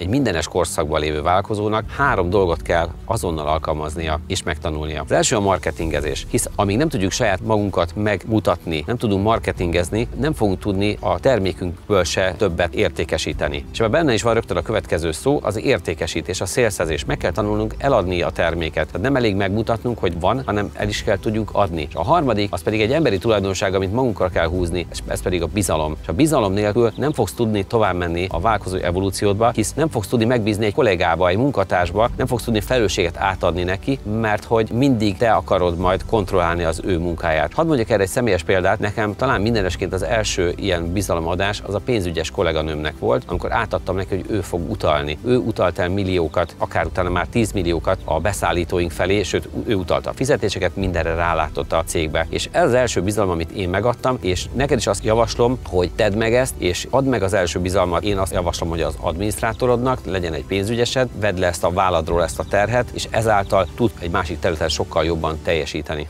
Egy mindenes korszakban lévő vállalkozónak 3 dolgot kell azonnal alkalmaznia és megtanulnia. Az első a marketingezés, hisz amíg nem tudjuk saját magunkat megmutatni, nem tudunk marketingezni, nem fogunk tudni a termékünkből se többet értékesíteni. És benne is van rögtön a következő szó, az értékesítés, a szélszezés. Meg kell tanulnunk eladni a terméket. Tehát nem elég megmutatnunk, hogy van, hanem el is kell tudjuk adni. És a harmadik, az pedig egy emberi tulajdonság, amit magunkra kell húzni, és ez pedig a bizalom. És a bizalom nélkül nem fogsz tudni tovább menni a vállalkozói evolúciódba, hisz nem fogsz tudni megbízni egy kollégába, egy munkatársba, nem fogsz tudni felelősséget átadni neki, mert hogy mindig te akarod majd kontrollálni az ő munkáját. Hadd mondjak erre egy személyes példát, nekem talán mindenesként az első ilyen bizalomadás az a pénzügyes kolléganőmnek volt, amikor átadtam neki, hogy ő fog utalni. Ő utalt el milliókat, akár utána már 10 milliókat a beszállítóink felé, sőt, ő utalta a fizetéseket, mindenre rálátott a cégbe. És ez az első bizalom, amit én megadtam, és neked is azt javaslom, hogy tedd meg ezt, és add meg az első bizalmat. Én azt javaslom, hogy az adminisztrátorodnak legyen egy pénzügyesed, vedd le ezt a válladról ezt a terhet, és ezáltal tud egy másik területen sokkal jobban teljesíteni.